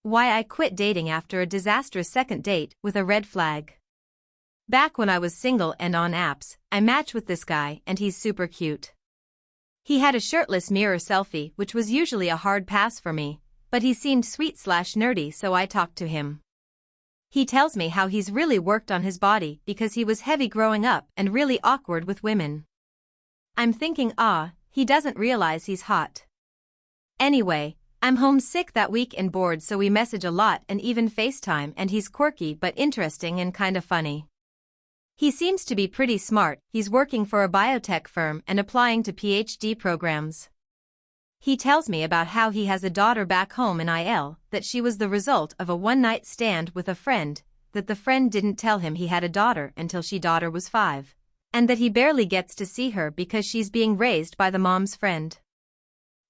Why I quit dating after a disastrous second date with a red flag. Back when I was single and on apps, I matched with this guy and he's super cute. He had a shirtless mirror selfie, which was usually a hard pass for me, but he seemed sweet/nerdy, so I talked to him. He tells me how he's really worked on his body because he was heavy growing up and really awkward with women. I'm thinking, he doesn't realize he's hot. Anyway, I'm homesick that week and bored, so we message a lot and even FaceTime, and he's quirky but interesting and kinda funny. He seems to be pretty smart. He's working for a biotech firm and applying to PhD programs. He tells me about how he has a daughter back home in IL, that she was the result of a one-night stand with a friend, that the friend didn't tell him he had a daughter until she daughter was 5, and that he barely gets to see her because she's being raised by the mom's friend.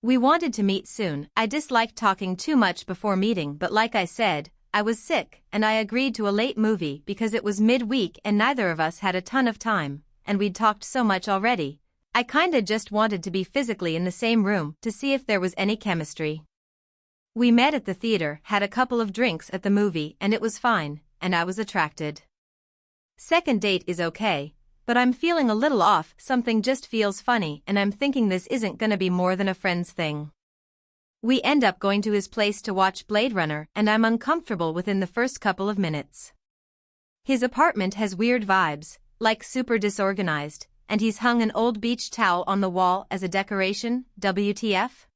We wanted to meet soon. I disliked talking too much before meeting, but like I said, I was sick, and I agreed to a late movie because it was mid-week and neither of us had a ton of time, and we'd talked so much already. I kinda just wanted to be physically in the same room to see if there was any chemistry. We met at the theater, had a couple of drinks at the movie, and it was fine, and I was attracted. Second date is okay, but I'm feeling a little off. Something just feels funny, and I'm thinking this isn't gonna be more than a friend's thing. We end up going to his place to watch Blade Runner, and I'm uncomfortable within the first couple of minutes. His apartment has weird vibes, like super disorganized, and he's hung an old beach towel on the wall as a decoration. WTF?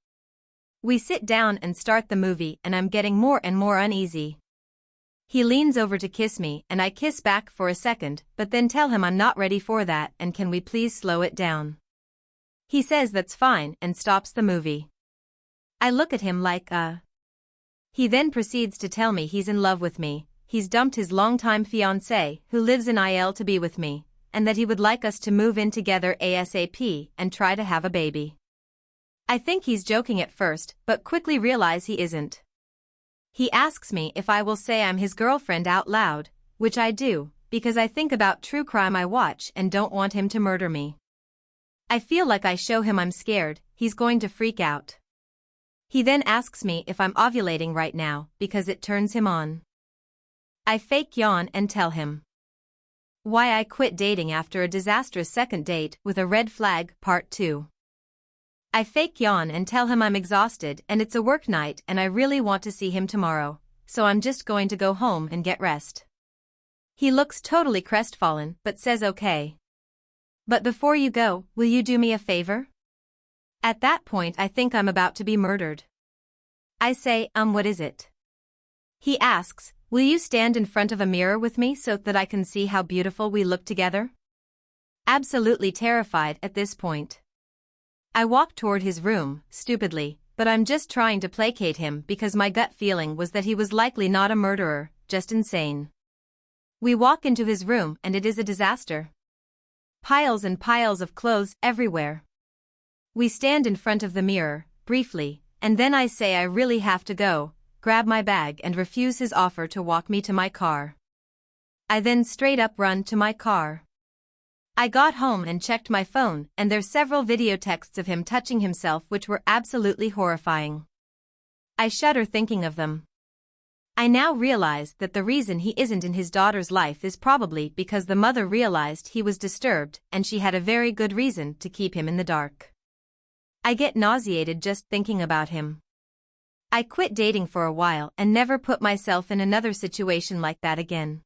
We sit down and start the movie, and I'm getting more and more uneasy. He leans over to kiss me, and I kiss back for a second, but then tell him I'm not ready for that and can we please slow it down. He says that's fine and stops the movie. I look at him like, He then proceeds to tell me he's in love with me, he's dumped his longtime fiancée, who lives in IL, to be with me, and that he would like us to move in together ASAP and try to have a baby. I think he's joking at first, but quickly realize he isn't. He asks me if I will say I'm his girlfriend out loud, which I do, because I think about true crime I watch and don't want him to murder me. I feel like I show him I'm scared, he's going to freak out. He then asks me if I'm ovulating right now, because it turns him on. I fake yawn and tell him why I quit dating after a disastrous second date with a red flag, part 2. I fake yawn and tell him I'm exhausted and it's a work night and I really want to see him tomorrow, so I'm just going to go home and get rest. He looks totally crestfallen but says okay. But before you go, will you do me a favor? At that point I think I'm about to be murdered. I say, what is it? He asks, will you stand in front of a mirror with me so that I can see how beautiful we look together? Absolutely terrified at this point. I walk toward his room, stupidly, but I'm just trying to placate him because my gut feeling was that he was likely not a murderer, just insane. We walk into his room and it is a disaster. Piles and piles of clothes everywhere. We stand in front of the mirror, briefly, and then I say I really have to go, grab my bag and refuse his offer to walk me to my car. I then straight up run to my car. I got home and checked my phone, and there's several video texts of him touching himself which were absolutely horrifying. I shudder thinking of them. I now realize that the reason he isn't in his daughter's life is probably because the mother realized he was disturbed and she had a very good reason to keep him in the dark. I get nauseated just thinking about him. I quit dating for a while and never put myself in another situation like that again.